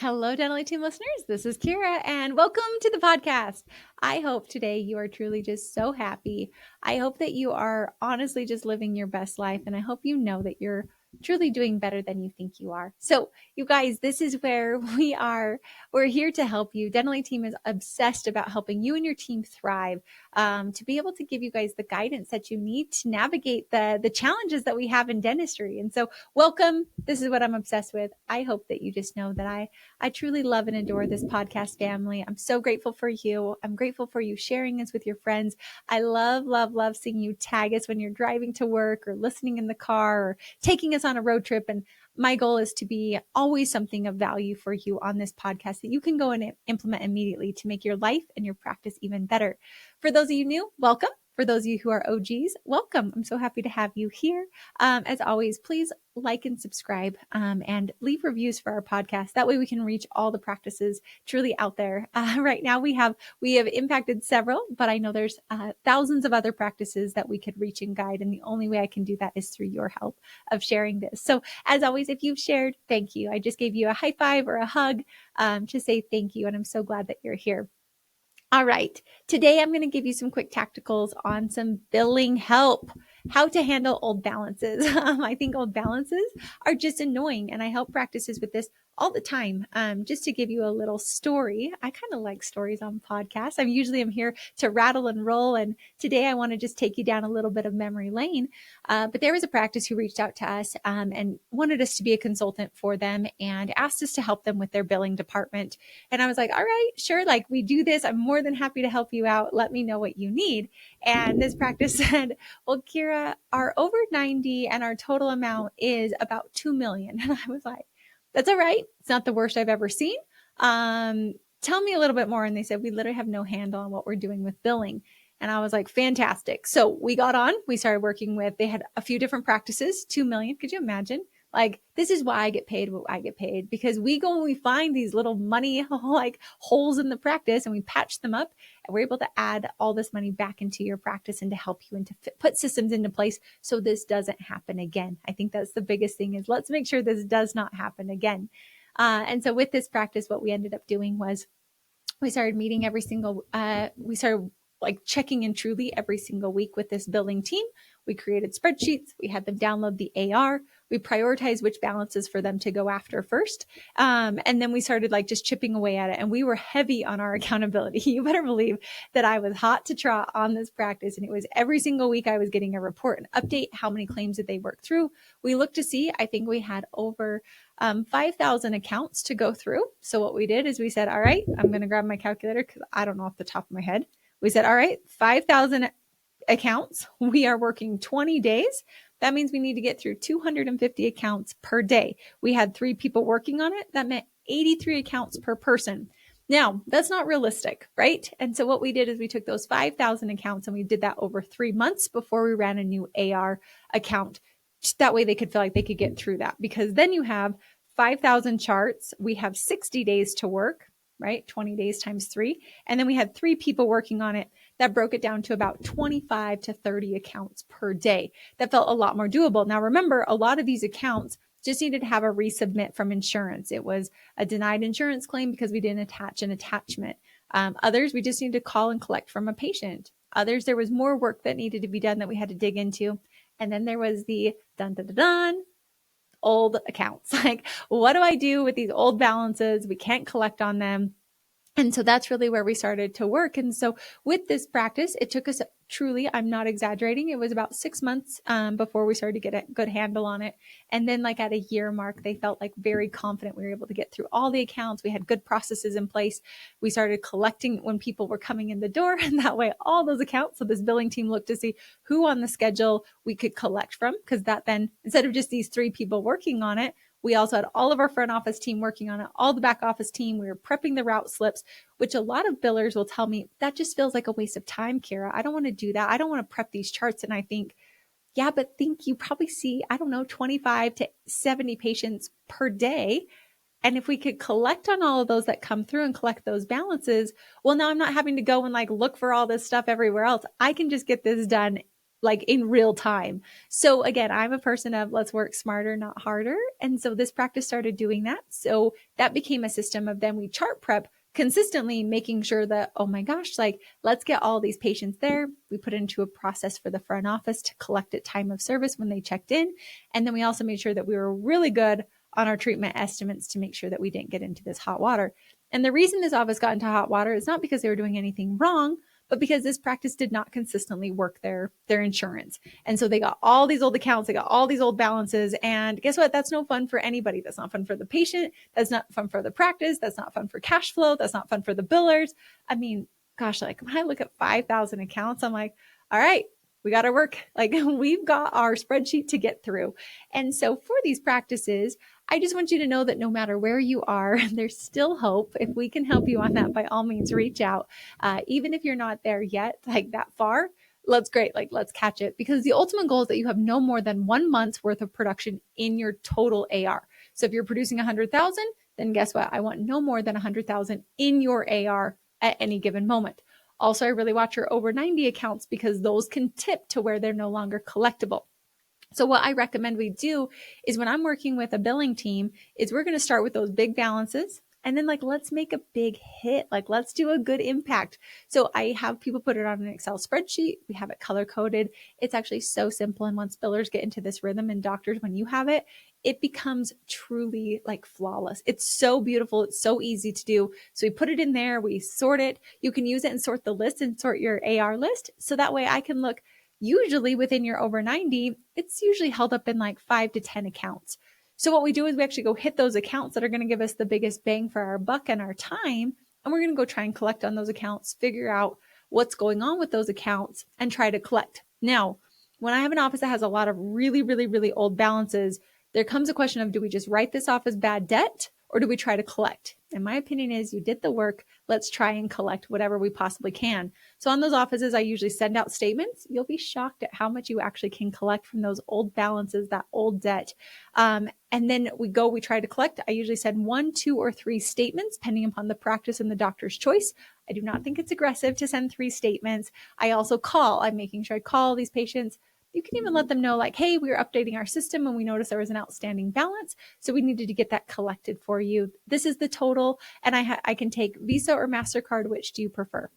Hello, Dentaly team listeners. This is Kiera, and welcome to the podcast. I hope today you are truly just so happy. I hope that you are honestly just living your best life, and I hope you know that you're truly doing better than you think you are. So, you guys, this is where we are. We're here to help you. Dentaly team is obsessed about helping you and your team thrive, to be able to give you guys the guidance that you need to navigate the challenges that we have in dentistry. And so, welcome. This is what I'm obsessed with. I hope that you just know that I truly love and adore this podcast family. I'm so grateful for you. I'm grateful for you sharing this with your friends. I love, love, love seeing you tag us when you're driving to work or listening in the car or taking us on a road trip. And my goal is to be always something of value for you on this podcast that you can go and implement immediately to make your life and your practice even better. For those of you new, welcome. For those of you who are OGs, welcome. I'm so happy to have you here. As always, please like and subscribe and leave reviews for our podcast. That way we can reach all the practices truly out there. Right now we have impacted several, but I know there's thousands of other practices that we could reach and guide. And the only way I can do that is through your help of sharing this. So as always, if you've shared, thank you. I just gave you a high five or a hug to say thank you. And I'm so glad that you're here. All right. Today, I'm going to give you some quick tacticals on some billing help, how to handle old balances. I think old balances are just annoying, and I help practices with this all the time. Just to give you a little story, I kind of like stories on podcasts. I'm here to rattle and roll, and today I want to just take you down a little bit of memory lane. But there was a practice who reached out to us and wanted us to be a consultant for them and asked us to help them with their billing department. And I was like, all right, sure. Like we do this. I'm more than happy to help you out. Let me know what you need. And this practice said, well, Kiera, our over 90 and our total amount is about 2 million. And I was like, that's all right. It's not the worst I've ever seen. Tell me a little bit more. And they said, we literally have no handle on what we're doing with billing. And I was like, fantastic. So we got on, we started working with, they had a few different practices, 2 million. Could you imagine? Like, this is why I get paid what I get paid, because we go and we find these little money, like holes in the practice, and we patch them up, and we're able to add all this money back into your practice and to help you and to put systems into place so this doesn't happen again. I think that's the biggest thing, is let's make sure this does not happen again. And so with this practice, what we ended up doing was we started meeting we started like checking in truly every single week with this billing team. We created spreadsheets. We had them download the AR. We prioritized which balances for them to go after first. And then we started like just chipping away at it. And we were heavy on our accountability. You better believe that I was hot to trot on this practice. And it was every single week I was getting a report, an update. How many claims did they work through? We looked to see, I think we had over 5,000 accounts to go through. So what we did is we said, all right, I'm going to grab my calculator because I don't know off the top of my head. We said, all right, 5,000 accounts. We are working 20 days. That means we need to get through 250 accounts per day. We had 3 people working on it. That meant 83 accounts per person. Now, that's not realistic, right? And so what we did is we took those 5,000 accounts and we did that over 3 months before we ran a new AR account. That way they could feel like they could get through that, because then you have 5,000 charts. We have 60 days to work, right? 20 days times 3. And then we had 3 people working on it. That broke it down to about 25 to 30 accounts per day. That felt a lot more doable. Now, remember, a lot of these accounts just needed to have a resubmit from insurance. It was a denied insurance claim because we didn't attach an attachment. Others, we just needed to call and collect from a patient. Others, there was more work that needed to be done that we had to dig into. And then there was the old accounts. Like, what do I do with these old balances? We can't collect on them. And so that's really where we started to work. And so with this practice, it took us truly, I'm not exaggerating, it was about 6 months before we started to get a good handle on it. And then like at a year mark, they felt like very confident we were able to get through all the accounts. We had good processes in place. We started collecting when people were coming in the door, and that way all those accounts. So this billing team looked to see who on the schedule we could collect from, because that then, instead of just these 3 people working on it, we also had all of our front office team working on it, all the back office team. We were prepping the route slips, which a lot of billers will tell me that just feels like a waste of time, Kiera. I don't want to do that. I don't want to prep these charts. And I think, yeah, but think you probably see, 25 to 70 patients per day. And if we could collect on all of those that come through and collect those balances, well, now I'm not having to go and like look for all this stuff everywhere else. I can just get this done like in real time. So again, I'm a person of let's work smarter, not harder. And so this practice started doing that. So that became a system of then we chart prep consistently, making sure that, oh my gosh, like let's get all these patients there. We put it into a process for the front office to collect at time of service when they checked in. And then we also made sure that we were really good on our treatment estimates to make sure that we didn't get into this hot water. And the reason this office got into hot water is not because they were doing anything wrong, but because this practice did not consistently work their insurance. And so they got all these old accounts, they got all these old balances. And guess what? That's no fun for anybody. That's not fun for the patient. That's not fun for the practice. That's not fun for cash flow. That's not fun for the billers. I mean, gosh, like when I look at 5,000 accounts, I'm like, all right, we got to work. Like we've got our spreadsheet to get through. And so for these practices, I just want you to know that no matter where you are, there's still hope. If we can help you on that, by all means, reach out. Even if you're not there yet, like that far, let's catch it. Because the ultimate goal is that you have no more than 1 month's worth of production in your total AR. So if you're producing 100,000, then guess what? I want no more than 100,000 in your AR at any given moment. Also, I really watch your over 90 accounts because those can tip to where they're no longer collectible. So what I recommend we do is when I'm working with a billing team is we're going to start with those big balances. And then let's make a big hit. Let's do a good impact. So I have people put it on an Excel spreadsheet. We have it color coded. It's actually so simple. And once billers get into this rhythm and doctors, when you have it, it becomes truly flawless. It's so beautiful. It's so easy to do. So we put it in there. We sort it. You can use it and sort the list and sort your AR list. So that way I can look. Usually within your over 90, it's usually held up in 5 to 10 accounts. So what we do is we actually go hit those accounts that are going to give us the biggest bang for our buck and our time. And we're going to go try and collect on those accounts, figure out what's going on with those accounts and try to collect. Now, when I have an office that has a lot of really, really, really old balances, there comes a question of, do we just write this off as bad debt or do we try to collect? And my opinion is you did the work. Let's try and collect whatever we possibly can. So on those offices, I usually send out statements. You'll be shocked at how much you actually can collect from those old balances, that old debt. And then we try to collect. I usually send 1, 2, or 3 statements, depending upon the practice and the doctor's choice. I do not think it's aggressive to send 3 statements. I also call. I'm making sure I call these patients. You can even let them know hey, we were updating our system and we noticed there was an outstanding balance. So we needed to get that collected for you. This is the total. And I can take Visa or MasterCard. Which do you prefer?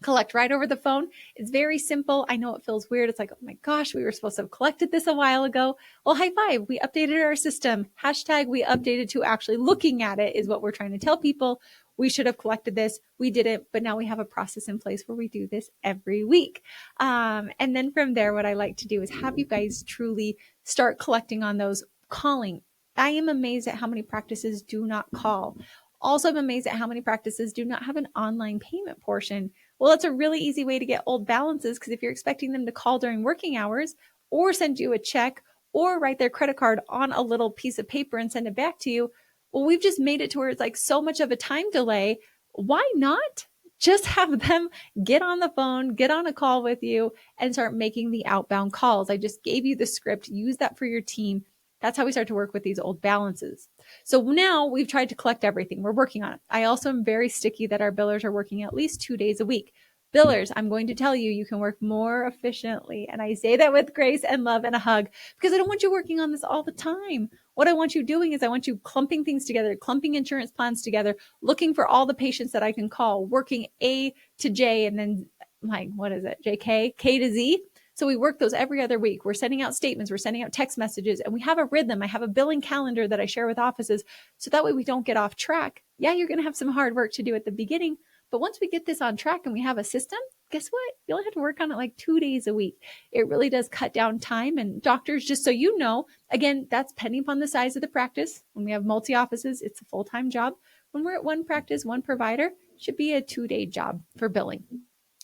Collect right over the phone. It's very simple. I know it feels weird. It's oh my gosh, we were supposed to have collected this a while ago. Well, high five. We updated our system. Hashtag we updated to actually looking at it is what we're trying to tell people. We should have collected this. We didn't, but now we have a process in place where we do this every week. And then from there, what I like to do is have you guys truly start collecting on those calling. I am amazed at how many practices do not call. Also, I'm amazed at how many practices do not have an online payment portion. Well, it's a really easy way to get old balances because if you're expecting them to call during working hours or send you a check or write their credit card on a little piece of paper and send it back to you, well, we've just made it to where it's so much of a time delay. Why not just have them get on the phone, get on a call with you and start making the outbound calls? I just gave you the script. Use that for your team. That's how we start to work with these old balances. So now we've tried to collect everything. We're working on it. I also am very sticky that our billers are working at least 2 days a week. Billers, I'm going to tell you, you can work more efficiently. And I say that with grace and love and a hug because I don't want you working on this all the time. What I want you doing is I want you clumping things together, clumping insurance plans together, looking for all the patients that I can call, working A to J and then JK, K to Z. So we work those every other week. We're sending out statements. We're sending out text messages and we have a rhythm. I have a billing calendar that I share with offices. So that way we don't get off track. Yeah, you're going to have some hard work to do at the beginning. But once we get this on track and we have a system, guess what? You only have to work on it 2 days a week. It really does cut down time. And doctors, just so you know, again, that's depending upon the size of the practice. When we have multi-offices, it's a full-time job. When we're at one practice, one provider, it should be a 2-day job for billing.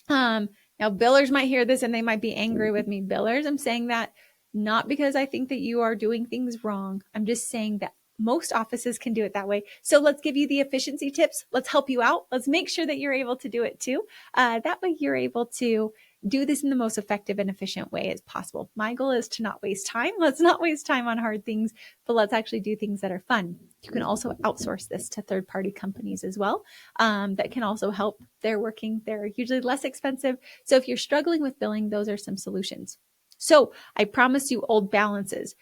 Now, billers might hear this and they might be angry with me. Billers, I'm saying that not because I think that you are doing things wrong. I'm just saying that most offices can do it that way. So let's give you the efficiency tips. Let's help you out. Let's make sure that you're able to do it too. That way you're able to do this in the most effective and efficient way as possible. My goal is to not waste time. Let's not waste time on hard things, but let's actually do things that are fun. You can also outsource this to third-party companies as well, that can also help. They're usually less expensive. So if you're struggling with billing, those are some solutions. So I promise you old balances.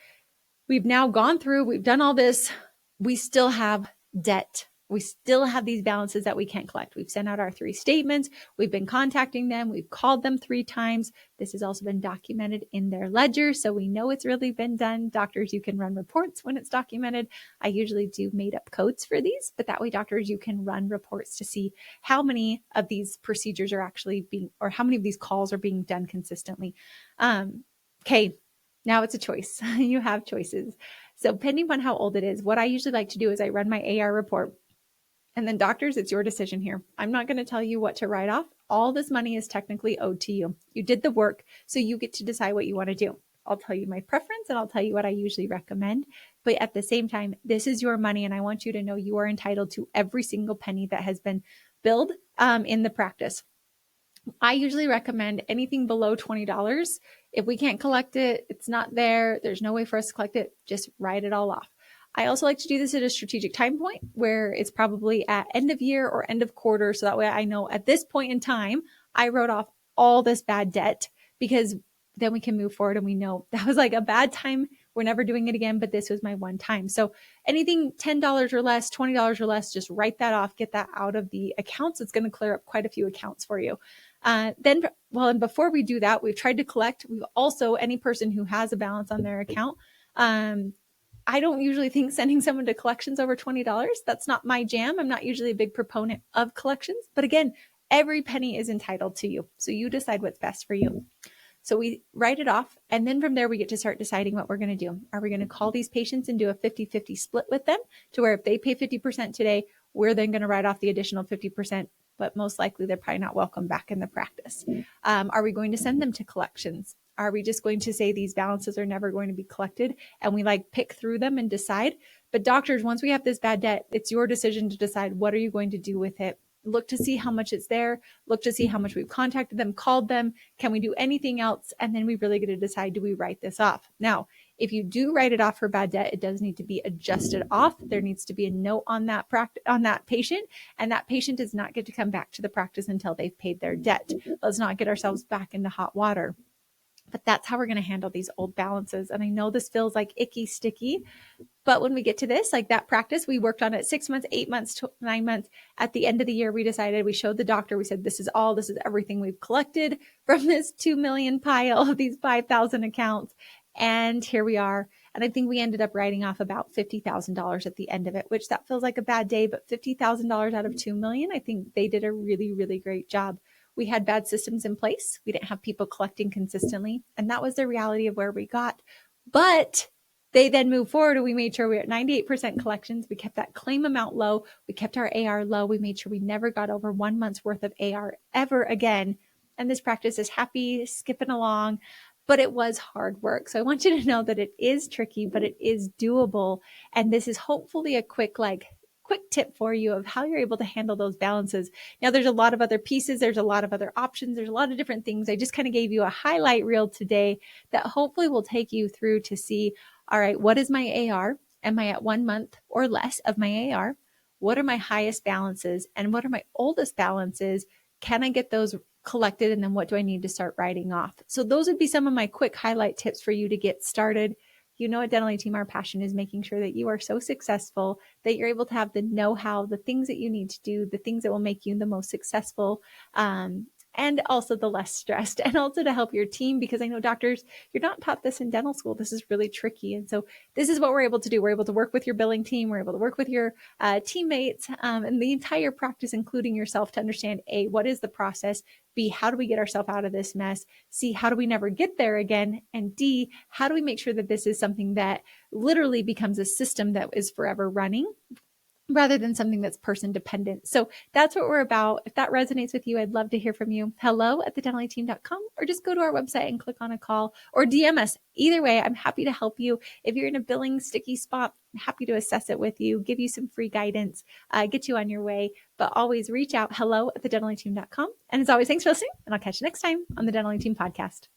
We've now gone through, we've done all this. We still have debt. We still have these balances that we can't collect. We've sent out our 3 statements. We've been contacting them. We've called them 3 times. This has also been documented in their ledger, so we know it's really been done. Doctors, you can run reports when it's documented. I usually do made up codes for these, but that way, doctors, you can run reports to see how many of these procedures are actually being, or how many of these calls are being done consistently. Okay, now it's a choice. You have choices. So depending on how old it is, what I usually like to do is I run my AR report. And then doctors, it's your decision here. I'm not going to tell you what to write off. All this money is technically owed to you. You did the work, so you get to decide what you want to do. I'll tell you my preference and I'll tell you what I usually recommend. But at the same time, this is your money and I want you to know you are entitled to every single penny that has been billed in the practice. I usually recommend anything below $20. If we can't collect it, it's not there, there's no way for us to collect it, just write it all off. I also like to do this at a strategic time point where it's probably at end of year or end of quarter. So that way I know at this point in time, I wrote off all this bad debt, because then we can move forward and we know that was like a bad time. We're never doing it again, but this was my one time. So anything $10 or less, $20 or less, just write that off, get that out of the accounts. It's going to clear up quite a few accounts for you. And before we do that, we've tried to collect. We've also, any person who has a balance on their account, I don't usually think sending someone to collections over $20. That's not my jam. I'm not usually a big proponent of collections, but again, every penny is entitled to you. So you decide what's best for you. So we write it off. And then from there, we get to start deciding what we're going to do. Are we going to call these patients and do a 50-50 split with them, to where if they pay 50% today, we're then going to write off the additional 50%, but most likely they're probably not welcome back in the practice. Are we going to send them to collections? Are we just going to say these balances are never going to be collected and we pick through them and decide? But doctors, once we have this bad debt, it's your decision to decide what are you going to do with it. Look to see how much it's there. Look to see how much we've contacted them, called them. Can we do anything else? And then we really get to decide, do we write this off? Now, if you do write it off for bad debt, it does need to be adjusted off. There needs to be a note on that patient, and that patient does not get to come back to the practice until they've paid their debt. Let's not get ourselves back into hot water. But that's how we're going to handle these old balances. And I know this feels like icky, sticky, but when we get to this, like that practice, we worked on it 6 months, 8 months, 9 months. At the end of the year, we decided, we showed the doctor, we said, this is everything we've collected from this 2 million pile of these 5,000 accounts. And here we are. And I think we ended up writing off about $50,000 at the end of it, which that feels like a bad day, but $50,000 out of 2 million, I think they did a really, really great job. We had bad systems in place. We didn't have people collecting consistently. And that was the reality of where we got. But they then moved forward and we made sure we were at 98% collections. We kept that claim amount low. We kept our AR low. We made sure we never got over 1 month's worth of AR ever again. And this practice is happy, skipping along, but it was hard work. So I want you to know that it is tricky, but it is doable. And this is hopefully a quick tip for you of how you're able to handle those balances. Now, there's a lot of other pieces. There's a lot of other options. There's a lot of different things. I just kind of gave you a highlight reel today that hopefully will take you through to see, all right, what is my AR? Am I at 1 month or less of my AR? What are my highest balances? And what are my oldest balances? Can I get those collected? And then what do I need to start writing off? So those would be some of my quick highlight tips for you to get started. You know, at Dentaly Team, our passion is making sure that you are so successful, that you're able to have the know-how, the things that you need to do, the things that will make you the most successful, and also the less stressed, and also to help your team, because I know doctors, you're not taught this in dental school. This is really tricky. And so this is what we're able to do. We're able to work with your billing team. We're able to work with your teammates and the entire practice, including yourself, to understand, A, what is the process? B, how do we get ourselves out of this mess? C, how do we never get there again? And D, how do we make sure that this is something that literally becomes a system that is forever running? rather than something that's person dependent. So that's what we're about. If that resonates with you, I'd love to hear from you. hello@thedentallyteam.com, or just go to our website and click on a call, or DM us. Either way, I'm happy to help you. If you're in a billing sticky spot, I'm happy to assess it with you, give you some free guidance, get you on your way. But always reach out, hello@thedentallyteam.com. And as always, thanks for listening, and I'll catch you next time on the Dentaly Team Podcast.